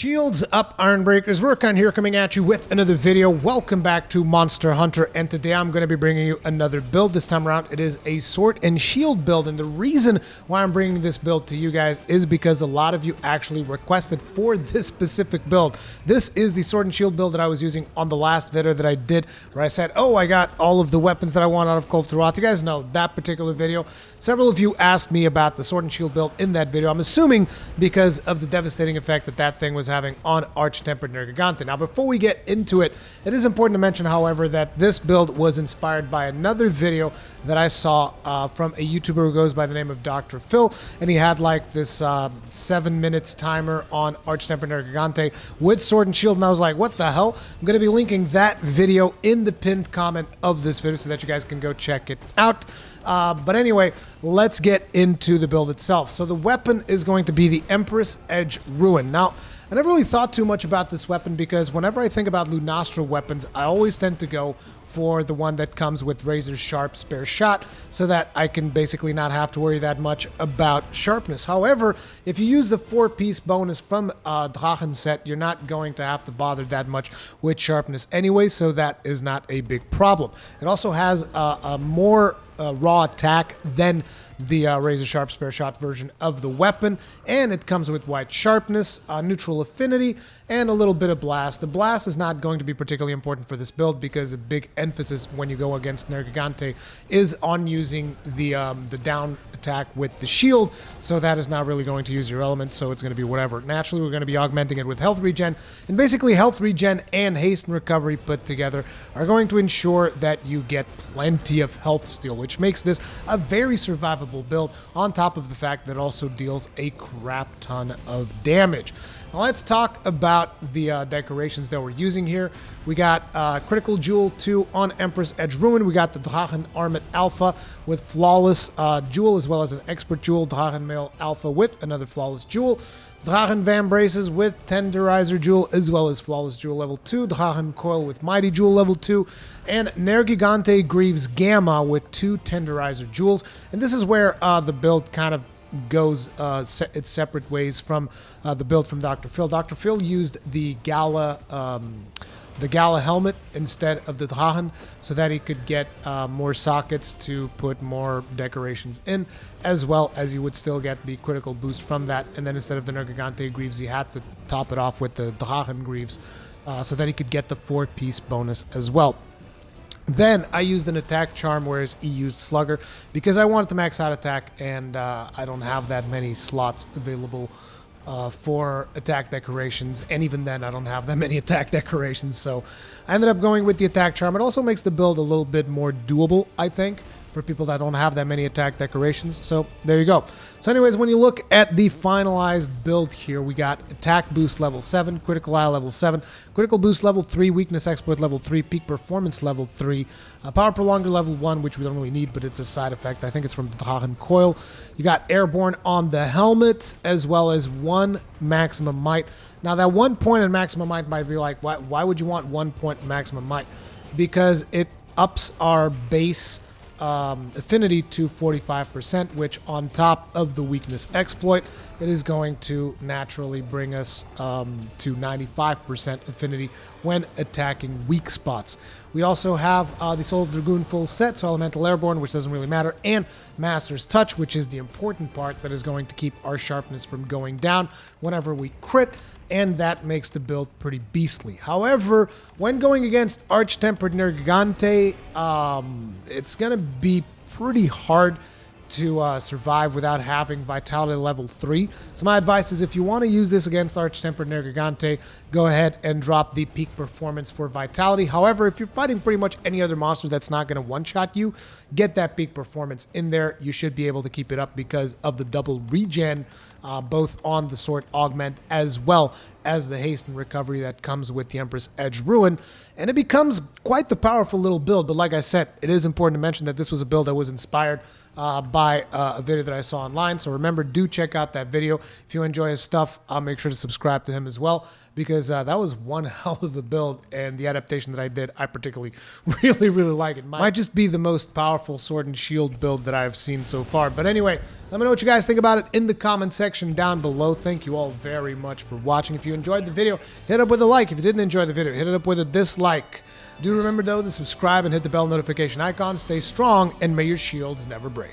Shields up, Ironbreakers. Rurkan here coming at you with another video. Welcome back to Monster Hunter, and today I'm going to be bringing you another build. This time around it is a sword and shield build, and the reason why I'm bringing this build to you guys is because a lot of you actually requested for this specific build. This is the sword and shield build that I was using on the last video that I did, where I said, oh, I got all of the weapons that I want out of Call of Duty. You guys know that particular video. Several of you asked me about the sword and shield build in that video. I'm assuming because of the devastating effect that thing was having on Arch-Tempered Nergigante. Now, before we get into it, it is important to mention, however, that this build was inspired by another video that I saw from a YouTuber who goes by the name of Dr. Phil, and he had like this 7 minutes timer on Arch-Tempered Nergigante with sword and shield, and I was like, what the hell? I'm going to be linking that video in the pinned comment of this video so that you guys can go check it out. But anyway, let's get into the build itself. So the weapon is going to be the Empress Edge Ruin. Now, I never really thought too much about this weapon because whenever I think about Lunastra weapons, I always tend to go for the one that comes with razor sharp spare shot so that I can basically not have to worry that much about sharpness. However, if you use the 4-piece bonus from Drachen set, you're not going to have to bother that much with sharpness anyway, so that is not a big problem. It also has a more raw attack than the razor sharp spare shot version of the weapon, and it comes with white sharpness, neutral affinity, and a little bit of blast. The blast is not going to be particularly important for this build because a big emphasis when you go against Nergigante is on using the down attack with the shield, so that is not really going to use your element, so it's going to be whatever. Naturally, we're going to be augmenting it with health regen, and basically health regen and haste and recovery put together are going to ensure that you get plenty of health steal, which makes this a very survivable build, on top of the fact that it also deals a crap ton of damage. Now let's talk about the decorations that we're using here. We got Critical Jewel 2 on Empress Edge Ruin. We got the Drachen Armet Alpha with Flawless Jewel, as well as an Expert Jewel, Drachen Mail Alpha with another Flawless Jewel, Drachen Van Braces with Tenderizer Jewel, as well as Flawless Jewel level 2, Drachen Coil with Mighty Jewel level 2, and Nergigante Greaves Gamma with 2 Tenderizer Jewels. And this is where the build kind of goes its separate ways from the build from Dr. Phil. Dr. Phil used the Gala helmet instead of the Drachen so that he could get more sockets to put more decorations in, as well as he would still get the critical boost from that. And then instead of the Nergigante Greaves, he had to top it off with the Drachen Greaves so that he could get the 4-piece bonus as well. Then I used an attack charm, whereas he used Slugger, because I wanted to max out attack, and I don't have that many slots available for attack decorations, and even then I don't have that many attack decorations, so I ended up going with the attack charm. It also makes the build a little bit more doable, I think, for people that don't have that many attack decorations. So there you go. So anyways, when you look at the finalized build here, we got attack boost level 7, critical eye level 7, critical boost level 3, weakness exploit level 3, peak performance level 3, power prolonger level 1, which we don't really need, but it's a side effect. I think it's from the Drachen Coil. You got airborne on the helmet, as well as 1 maximum might. Now that 1 point in maximum might might be like, why would you want 1 point maximum might? Because it ups our base affinity to 45%, which on top of the weakness exploit, it is going to naturally bring us to 95% affinity when attacking weak spots. We also have the Soul of Dragoon full set, so Elemental Airborne, which doesn't really matter, and Master's Touch, which is the important part that is going to keep our sharpness from going down whenever we crit, and that makes the build pretty beastly. However, when going against Arch-Tempered Nergigante, it's going to be pretty hard to survive without having Vitality level 3. So my advice is, if you want to use this against Arch-Tempered Nergigante, go ahead and drop the peak performance for Vitality. However, if you're fighting pretty much any other monster that's not going to one-shot you, get that peak performance in there. You should be able to keep it up because of the double regen, both on the sword augment as well as the haste and recovery that comes with the Empress Edge Ruin, and it becomes quite the powerful little build. But like I said, it is important to mention that this was a build that was inspired by a video that I saw online, so remember, do check out that video. If you enjoy his stuff, I'll make sure to subscribe to him as well, because that was one hell of a build, and the adaptation that I did, I particularly really like it. Might just be the most powerful sword and shield build that I've seen so far. But anyway, let me know what you guys think about it in the comment section. section down below. Thank you all very much for watching. If you enjoyed the video, hit up with a like. If you didn't enjoy the video, hit it up with a dislike. Do remember, though, to subscribe and hit the bell notification icon. Stay strong, and may your shields never break.